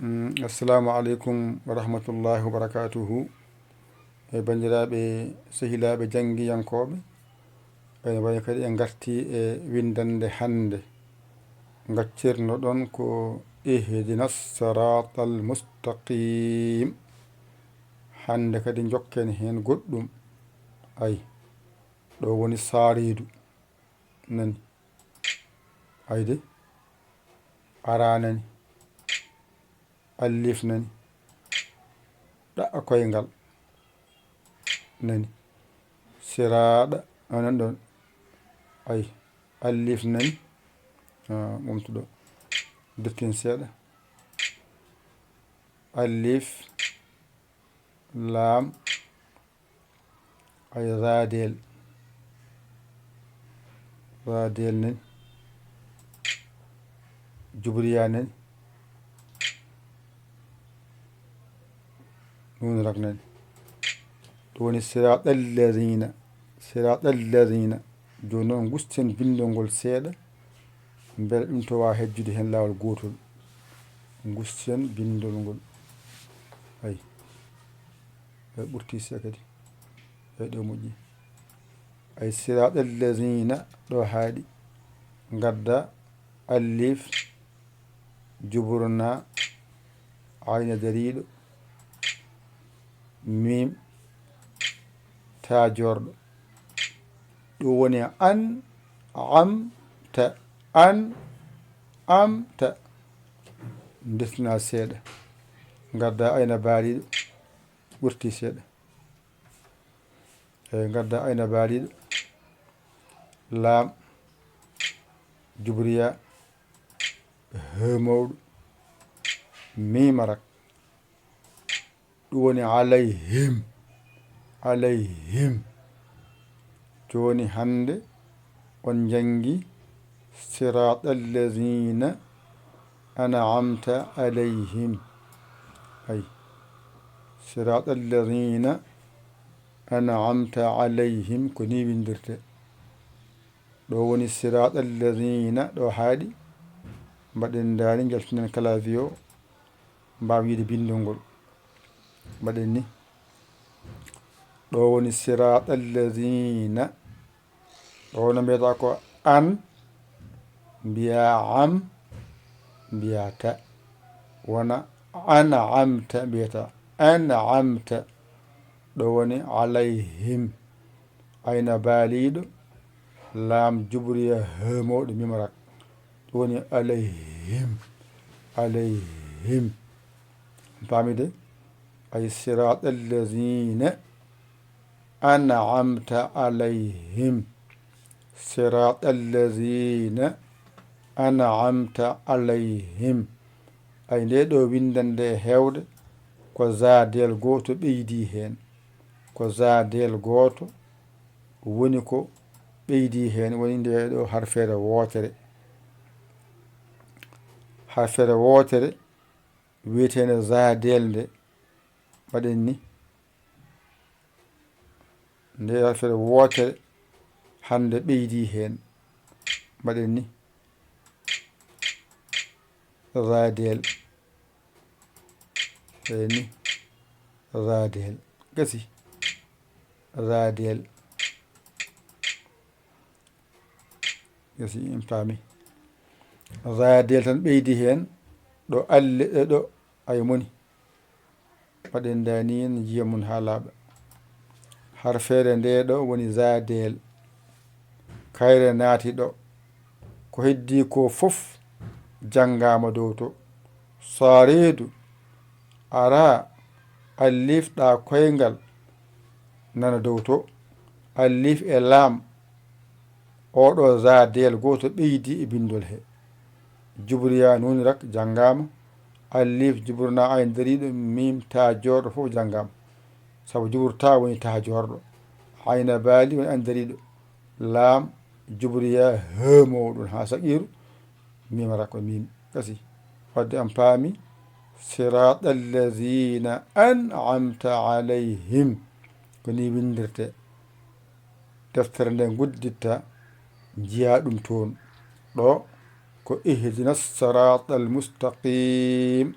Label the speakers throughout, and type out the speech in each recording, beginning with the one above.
Speaker 1: assalamu aleykum wa rahmatullahi wa barakatuhu e bandiraɓe sehilaɓe jangguiyankoɓe ene wayi kadi en garti e windande hande gaccirno ɗon ko ihdina sirata al mustaqim hande kadi jokken hen goɗɗum ayi ɗo woni saridu nani ayde ara nani allif nani ɗa'a koyngal nani siraɗa anan ɗon ay allif nani ɓumtuɗo dirtin seeɗa allif laam ay radel nani jubriya nani nuni rak nani ɗum woni siraɗallazina joni noon gusten bindol ngol seeɗa beele ɗum to wawa hejjude hen lawol gotol gusten bindol ngol ay ɓurti se kadi ay ɗo moƴƴi ay siraɗallazina ɗo haaɗi gadda allif juburna ayna dariɗo mim ta jorɗo ɗum woni an amta destina seeɗa gadda ayna baaliɗo ɓurti seeɗa eyi gadda ayna baaliɗo laam jubriya mawɗo mimarak ɗum woni alayhim joni hande on jangi sirata allazina an'amta alayhim ay sirata allazina an'amta alayhim ko ni windirte ɗo woni sirata allazina ɗo haaɗi mbaɗen dani jaltinen clavier o mbawa yiide bindol ngol mbaɗen ni ɗo woni sirata allazina ɗo no mbiyata ko an mbiya am mbiya ta wona an'amta mbiyata an'amta ɗo woni alayhim ayna baaliɗo laam jubriya mawɗo mimarak ɗum woni alayhim pamide ay sirata allazina an'amta alayhim sirata allazina an'amta alayhim ay nde ɗo windande hewde ko zadel goto ɓeydi hen ko zadel goto woni ko ɓeydi hen woni nde ɗo harfere wotere wiyetene zadel nde mbaɗen ni nde harfere wotere hande ɓeydi hen mbaɗen ni radel ni radel gasi radel gasi en paami radel tan ɓeydi hen ɗo alle ɗo ay moni mbaɗen dani en jiya mun ha laaɓa harfere nde ɗo woni zadel kayre naati ɗo ko heddi ko fof janngama dow to sareedu ara allif ɗa koyngal nana dow to allif e laam oɗo zadel goto ɓeydi e bindol he jubriya nuni rak janngama allif juburna ayn dariɗo mim ta jorɗo fof janngama sabu jubur ta woni ta jorɗo ayna baali woni an dariɗo laam jubriya mawɗon ha saqiru mimara ko mim kasi wadde en paami sirata allazina an'amta alayhim ko ni windirte deftere nde gudditta jiya ɗum toon ɗo ko ihdina sirata al mustaqim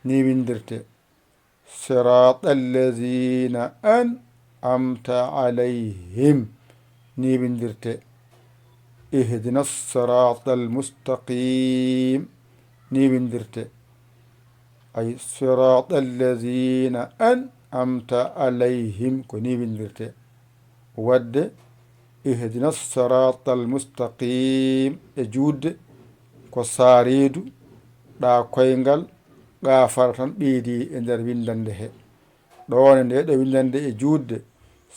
Speaker 1: ni windirte sirata allazina an'amta alayhim ni windirte ihdina sirata almustaqim ni windirte ay sirata allazina an'amta alayhim ko ni windirte wadde ihdina sirata almustaqim e juutde ko saariidu ɗa koyngal gaafara tan ɓeydi e nder windande he ɗone nde ɗo windande e juutde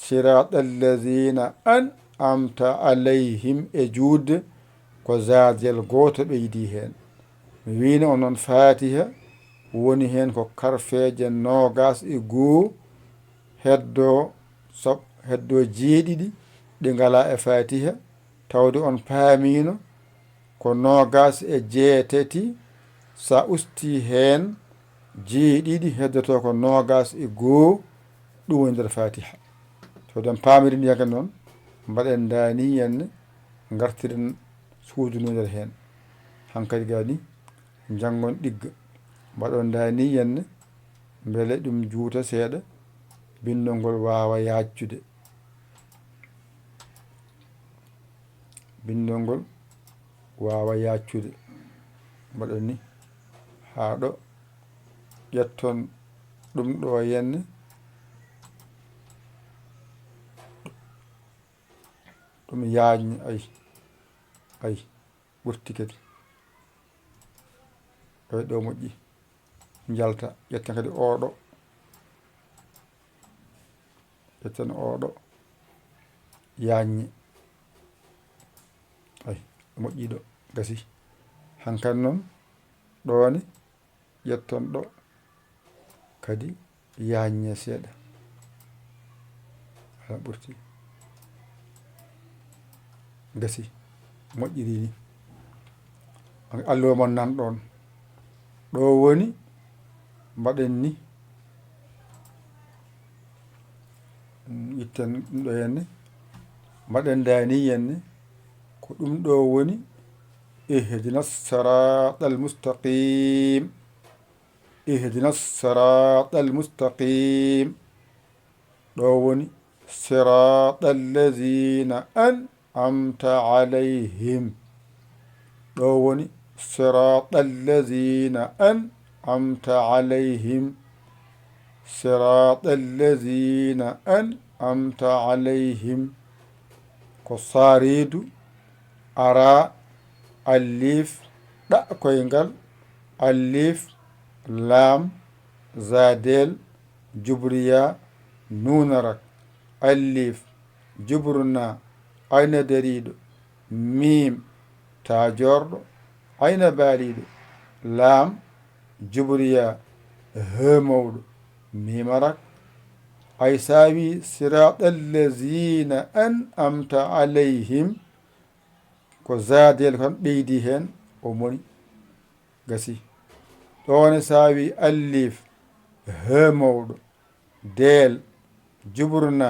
Speaker 1: sirata allazina an'amta alayhim e juutde ko zaadiyel gooto ɓeydi heen mi wiino onon fatiha woni heen ko karfeje nogas e goo heddo jeeɗiɗi ɗi ngala e fatiha tawde on paamino ko nogas e jeetati sa usti heen jeeɗiɗi heddoto ko nogas e goo ɗum woni nder fatiha tawde on paamiri ndiyaka noon mbaɗen dani henne gartiren suuduno nder heen hankkadi gani jangon ɗigga mbaɗon dani henne beele ɗum juuta seeɗa bindol ngol wawa yaccude bindol ngol wawa yaccude mbaɗon ni haa ɗo ƴetton ɗum ɗo henne ɗum yaañi ay ɓurti kadi ɗo moƴƴi jalta ƴetten kadi oɗo ƴetten oɗo yaañi ay moƴƴi ɗo gasi hankkadi noon ɗone ƴetton ɗo kadi yaañe seeɗa hala ɓurti gasi moƴƴiri ni alluwa mon nan ɗon ɗo woni mbaɗen ni itten ɗum ɗo henne mbaɗen dani henne ko ɗum ɗo woni ihdina sirata almustaqim ihdina sirata almustaqim ɗo woni sirata allazina an'amta alayhim ɗo woni sirata allazina an'amta alayhim sirata allazina an'amta alayhim ko saaridu ara alif ɗa koyngal alif laam zadel jubriya nunarak alif jubruna ayna dariɗo mim ta jorɗo ayna baaliɗo laam jubriya he mawɗo mimarak ay sawi sirata allazina an'amta alayhim ko zadel kon ɓeydi heen o moni gasi ɗone sawi alif he mawɗo del jubruna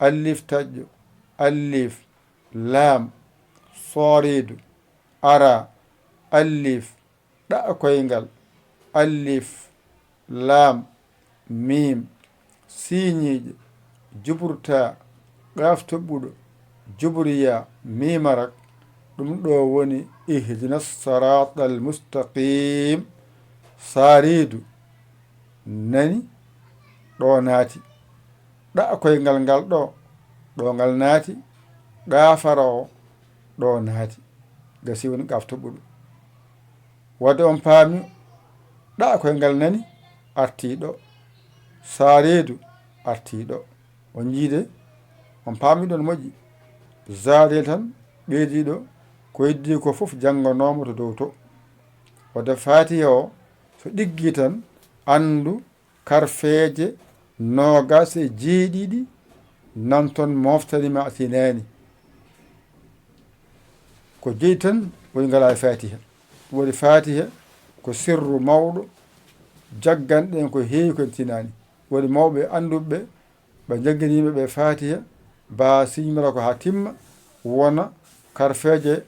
Speaker 1: alif taƴƴo alif laam sooridu ara alif ɗa koyngal alif laam mim siñiiƴe juburta ɗaf toɓɓuɗo jubriya mimarak ɗum ɗo woni ihdina sirata almustaqim saaridu nani ɗo naati ɗa koyngal ngal ɗo ngal naati gafara o ɗo naati gasi woni gaf toɓɓuɗo wadde on paami ɗa koyngal nani artiɗo saaridu artiɗo on jiide on paamiɗon moƴƴi zadel tan ɓeydiɗo ko heddi ko fof jangganoma to dow to wadde fatiha o so ɗiggi tan andu karfeje nogas e jeeɗiɗi nan toon moftanima tinani ko jeeɗi tan woni ngala e fatiha woni fatiha ko sirru mawɗo jagganɗen ko heewi ko tinani woni mawɓe anduɓe ɓe jagganiɓe ɓe fatiha ba siñmira ko ha timma wona karfeje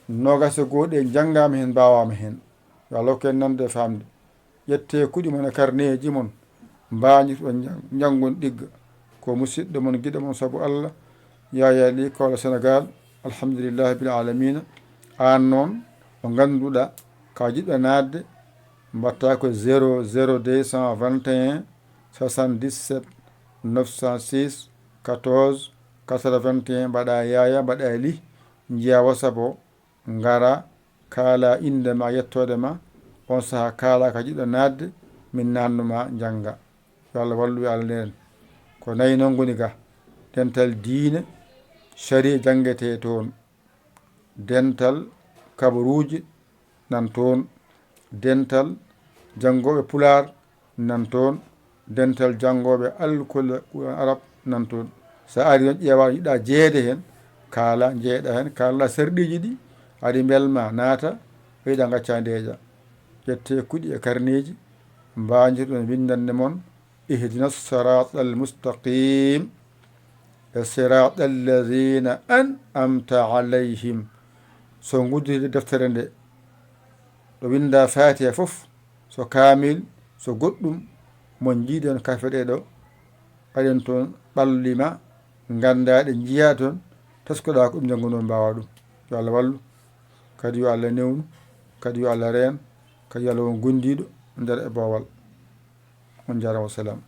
Speaker 1: nogas e goo ɗe janggama hen mbawama hen yo Allah hokken nande famde ƴette kuɗi mon e carnet mon mbañirɗon janngon ɗigga ko musidɗo mon giɗo mon sabu Allah Yaya Ly Kawla Sénégal alhamdulillahi bil alamina. An noon mo ngannduɗa ka jiɗɗo nadde mbatta ko 00221 77 906 14 81 mbaɗa Yaya mbaɗa Ly jiya WhatsApp o ngara kaala inde ma yettode ma on saaha kaala ka jiɗɗo nadde min nannuma jangga yo Allah wallu yo Allah nden ko nayi noon goni ga dental diine sharia janguete toon dental kabaruji nan toon dental jangoɓe pular nan toon dental jangoɓe alkol arab nan toon sa ari noon ƴeewa yiɗa jeeyede hen kaala jeeyɗa hen kalna sarɗiji ɗi aɗa belma naata ɓeyɗa gacca ndeeƴa ƴette kuuɗi e carnet mbañirɗon windande mon ihdina sirata almustaqim sirata alladina an'amta alayhim so guddide deftere nde ɗo winda fatiha fof so kamil so goɗɗum mon jiiɗen kafe ɗe ɗo aɗen toon ɓallima gandaɗe jiiya toon teskoɗa ko ɗum jannguno mbawa ɗum yo Allah wallu kadi yo Allah newnu kadi yo Allah reen kadi yo Allah won gondiɗo nder e bowal on jarama. Wassalam.